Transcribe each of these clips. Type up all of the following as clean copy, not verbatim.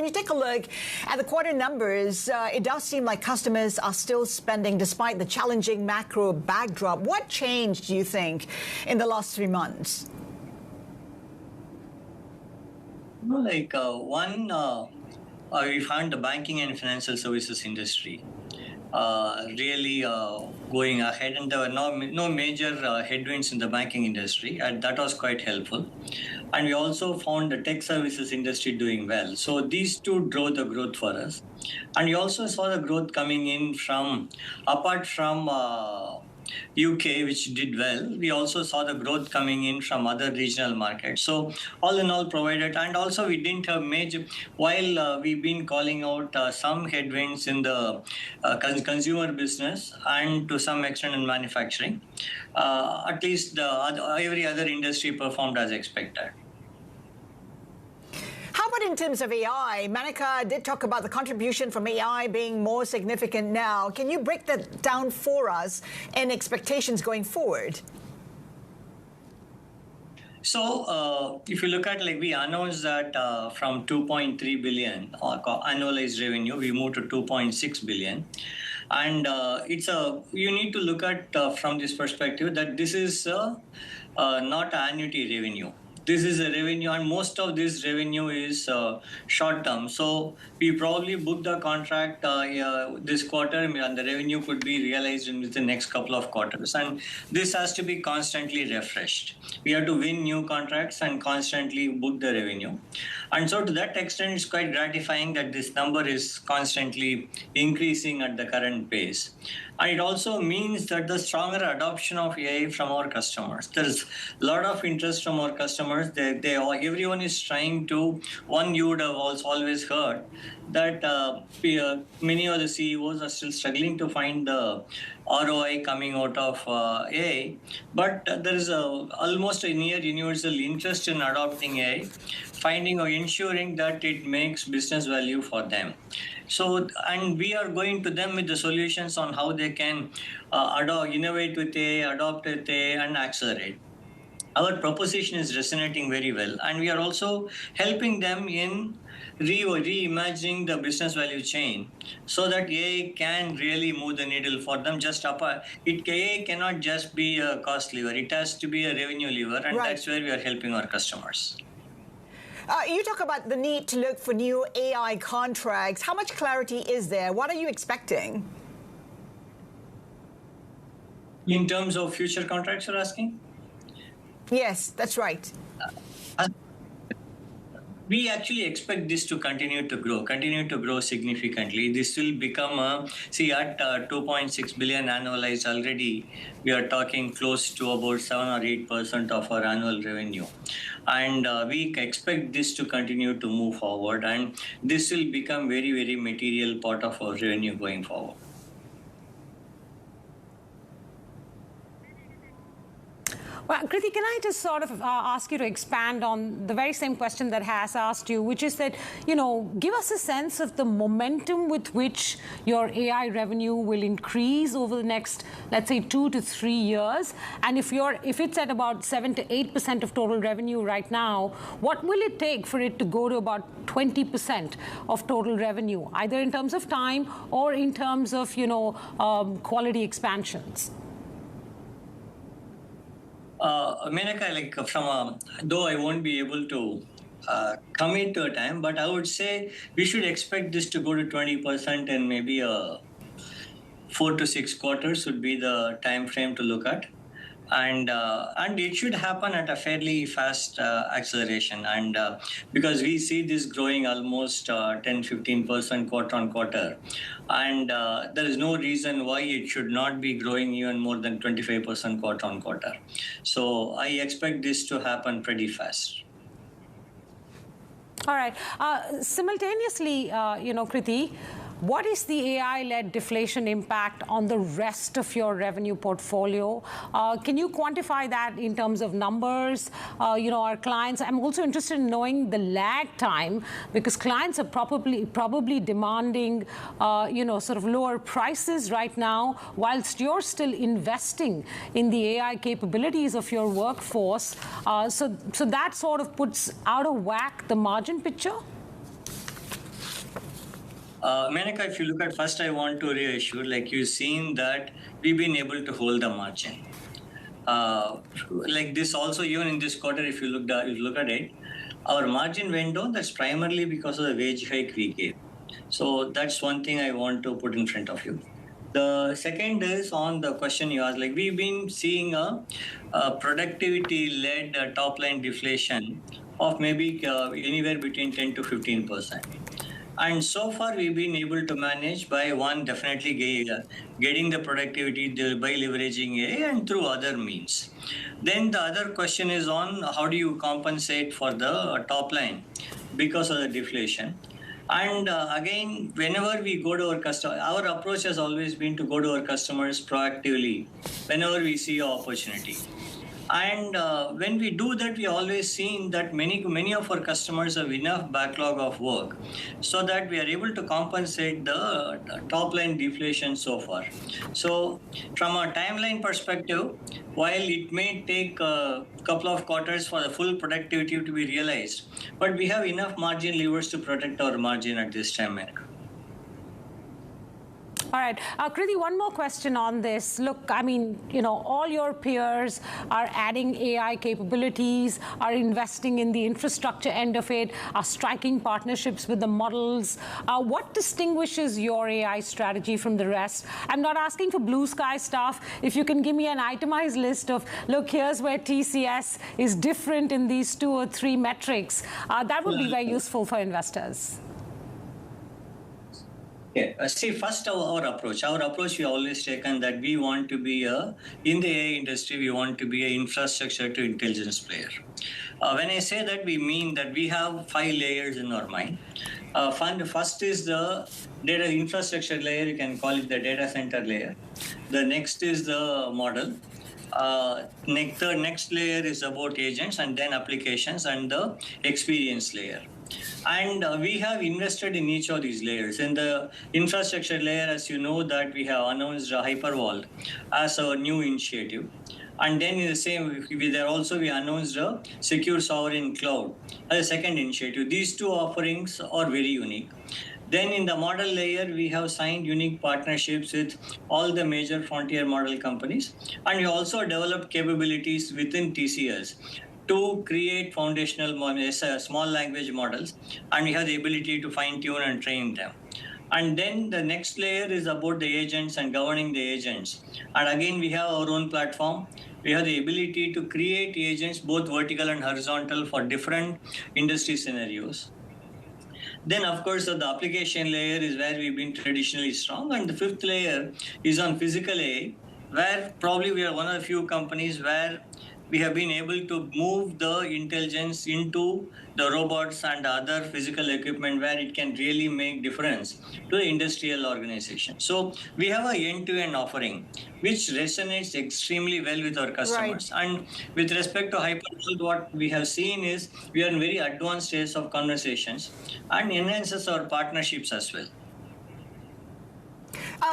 When you take a look at the quarter numbers, it does seem like customers are still spending despite the challenging macro backdrop. What changed, do you think, in the last 3 months? We found the banking and financial services industry really going ahead, and there were no major headwinds in the banking industry, and that was quite helpful. And we also found the tech services industry doing well. So these two drove the growth for us. And we also saw the growth coming in apart from UK, which did well. We also saw the growth coming in from other regional markets. So all in all provided, and also we didn't have major, while we've been calling out some headwinds in the consumer business and to some extent in manufacturing, at least every other industry performed as expected. How about in terms of AI? Menaka did talk about the contribution from AI being more significant now. Can you break that down for us and expectations going forward? So if you look at, we announced that from 2.3 billion annualized revenue, we moved to 2.6 billion. And you need to look at from this perspective that this is not annuity revenue. This is a revenue, and most of this revenue is short term. So we probably book the contract this quarter, and the revenue could be realized in the next couple of quarters. And this has to be constantly refreshed. We have to win new contracts and constantly book the revenue. And so to that extent, it's quite gratifying that this number is constantly increasing at the current pace. And it also means that the stronger adoption of AI from our customers. There's a lot of interest from our customers. Everyone is trying to, you would have also always heard that many of the CEOs are still struggling to find the ROI coming out of AI, but there is almost a near universal interest in adopting AI, finding or ensuring that it makes business value for them. So, and we are going to them with the solutions on how they can innovate with AI, adopt with AI, and accelerate. Our proposition is resonating very well, and we are also helping them in reimagining the business value chain so that AI can really move the needle for them. AI cannot just be a cost lever; it has to be a revenue lever, and that's where we are helping our customers. You talk about the need to look for new AI contracts. How much clarity is there? What are you expecting? In terms of future contracts, you're asking? Yes, that's right. We actually expect this to continue to grow significantly. This will become at 2.6 billion annualized already. We are talking close to about 7 or 8% of our annual revenue. And we expect this to continue to move forward. And this will become very, very material part of our revenue going forward. Well, Krithi, can I just sort of ask you to expand on the very same question that Has asked you, which is that, give us a sense of the momentum with which your AI revenue will increase over the next, let's say, 2 to 3 years. And if it's at about 7 to 8% of total revenue right now, what will it take for it to go to about 20% of total revenue, either in terms of time or in terms of, quality expansions? Menaka, though I won't be able to commit to a time, but I would say we should expect this to go to 20% in maybe 4 to 6 quarters would be the time frame to look at. And it should happen at a fairly fast acceleration. And because we see this growing almost 10-15% quarter on quarter. And there is no reason why it should not be growing even more than 25% quarter on quarter. So I expect this to happen pretty fast. All right. Simultaneously, Krithi, what is the AI-led deflation impact on the rest of your revenue portfolio? Can you quantify that in terms of numbers? Our clients, I'm also interested in knowing the lag time, because clients are probably demanding, sort of lower prices right now, whilst you're still investing in the AI capabilities of your workforce. So that sort of puts out of whack the margin picture? Menaka, if you look at first, I want to reassure, like you've seen that we've been able to hold the margin. Like this also, even in this quarter, if you look at it, our margin went down. That's primarily because of the wage hike we gave. So that's one thing I want to put in front of you. The second is on the question you asked. Like we've been seeing a productivity-led top-line deflation of maybe anywhere between 10 to 15%. And so far, we've been able to manage by one, definitely getting the productivity by leveraging AI and through other means. Then the other question is on how do you compensate for the top line because of the deflation. And again, whenever we go to our customer, our approach has always been to go to our customers proactively whenever we see an opportunity. And when we do that, we always seen that many of our customers have enough backlog of work so that we are able to compensate the top line deflation so far. So from a timeline perspective, while it may take a couple of quarters for the full productivity to be realized, but we have enough margin levers to protect our margin at this time, Menaka. All right. Krithi, one more question on this. Look, I mean, all your peers are adding AI capabilities, are investing in the infrastructure end of it, are striking partnerships with the models. What distinguishes your AI strategy from the rest? I'm not asking for blue sky stuff. If you can give me an itemized list of, look, here's where TCS is different in these 2 or 3 metrics, that would be very useful for investors. Yeah. See, first our approach. Our approach, we always taken that we want to be in the AI industry, we want to be an infrastructure to intelligence player. When I say that, we mean that we have 5 layers in our mind. First is the data infrastructure layer. You can call it the data center layer. The next is the model. The next layer is about agents and then applications and the experience layer. And we have invested in each of these layers. In the infrastructure layer, as you know, that we have announced Hypervault as a new initiative. And then in the same, we announced a secure sovereign cloud as a second initiative. These 2 offerings are very unique. Then in the model layer, we have signed unique partnerships with all the major frontier model companies. And we also developed capabilities within TCS to create foundational small language models, and we have the ability to fine-tune and train them. And then the next layer is about the agents and governing the agents. And again, we have our own platform. We have the ability to create agents, both vertical and horizontal, for different industry scenarios. Then, of course, the application layer is where we've been traditionally strong. And the 5th layer is on physical AI, where probably we are one of the few companies where we have been able to move the intelligence into the robots and other physical equipment where it can really make difference to the industrial organization. So we have an end-to-end offering, which resonates extremely well with our customers. Right. And with respect to Hypervault, what we have seen is we are in very advanced stage of conversations and enhances our partnerships as well.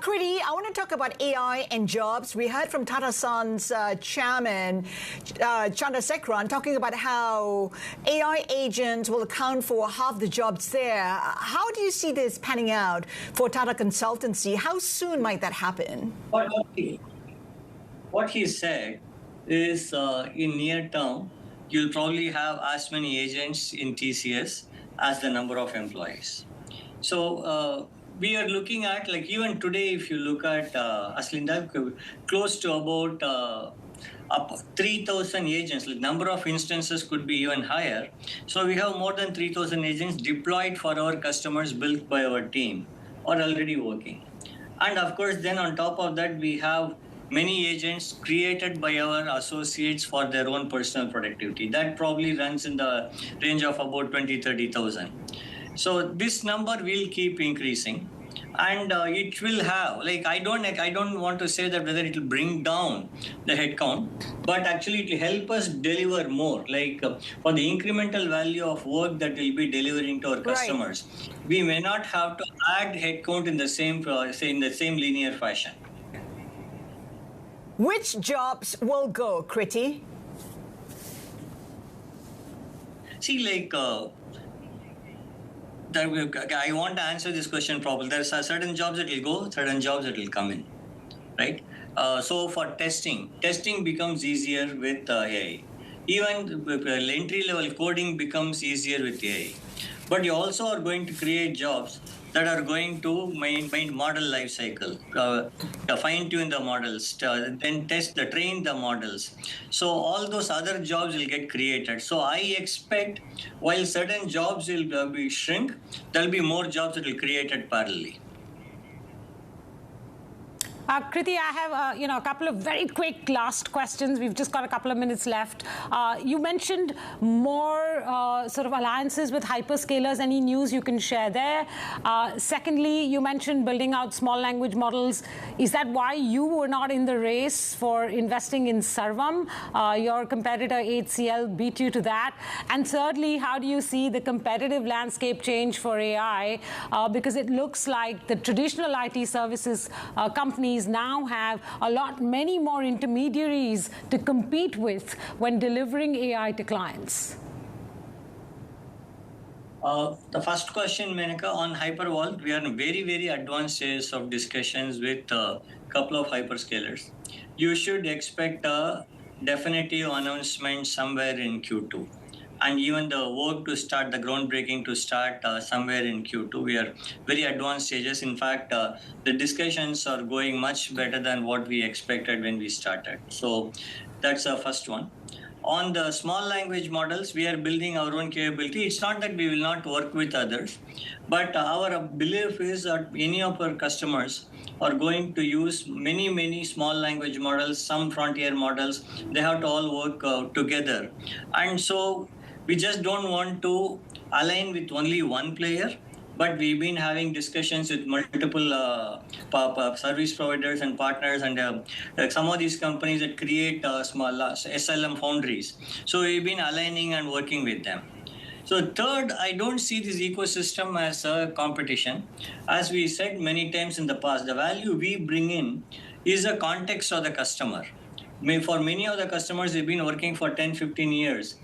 Krithi, I want to talk about AI and jobs. We heard from Tata Sons chairman Chandrasekaran talking about how AI agents will account for half the jobs there. How do you see this panning out for Tata Consultancy? How soon might that happen? What he said is in near term, you'll probably have as many agents in TCS as the number of employees. So we are looking at, like even today, if you look at Haslinda, close to about 3,000 agents. Like number of instances could be even higher. So we have more than 3,000 agents deployed for our customers, built by our team, or already working. And of course, then on top of that, we have many agents created by our associates for their own personal productivity. That probably runs in the range of about 20,000-30,000. So this number will keep increasing, and it will have, like, I don't want to say that whether it will bring down the headcount, but actually it will help us deliver more, like for the incremental value of work that we'll be delivering to our customers. Right. We may not have to add headcount in the same linear fashion. Which jobs will go, Krithi? See, like I want to answer this question properly. There are certain jobs that will go, certain jobs that will come in, right? So for testing becomes easier with AI. Even entry-level coding becomes easier with AI. But you also are going to create jobs that are going to main model life cycle, fine-tune the models, then train the models. So all those other jobs will get created. So I expect while certain jobs will be shrink, there will be more jobs that will be created parallelly. Krithi, I have a couple of very quick last questions. We've just got a couple of minutes left. You mentioned more sort of alliances with hyperscalers. Any news you can share there? Secondly, you mentioned building out small language models. Is that why you were not in the race for investing in Sarvam? Your competitor HCL beat you to that. And thirdly, how do you see the competitive landscape change for AI? Because it looks like the traditional IT services companies now have many more intermediaries to compete with when delivering AI to clients. The first question, Menaka, on Hypervault, we are in very, very advanced stages of discussions with a couple of hyperscalers. You should expect a definitive announcement somewhere in Q2. And even the work to start, the groundbreaking to start somewhere in Q2. We are very advanced stages. In fact, the discussions are going much better than what we expected when we started. So that's the first one. On the small language models, we are building our own capability. It's not that we will not work with others, but our belief is that any of our customers are going to use many small language models, some frontier models. They have to all work together. And so we just don't want to align with only one player, but we've been having discussions with multiple service providers and partners, and some of these companies that create small SLM foundries. So we've been aligning and working with them. So third, I don't see this ecosystem as a competition. As we said many times in the past, the value we bring in is the context of the customer. For many of the customers, they've been working for 10, 15 years.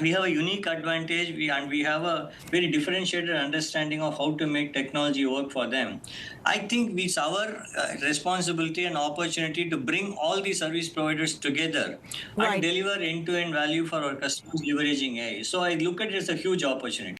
We have a unique advantage, and we have a very differentiated understanding of how to make technology work for them. I think it's our responsibility and opportunity to bring all the service providers together and deliver end-to-end value for our customers leveraging AI. So I look at it as a huge opportunity.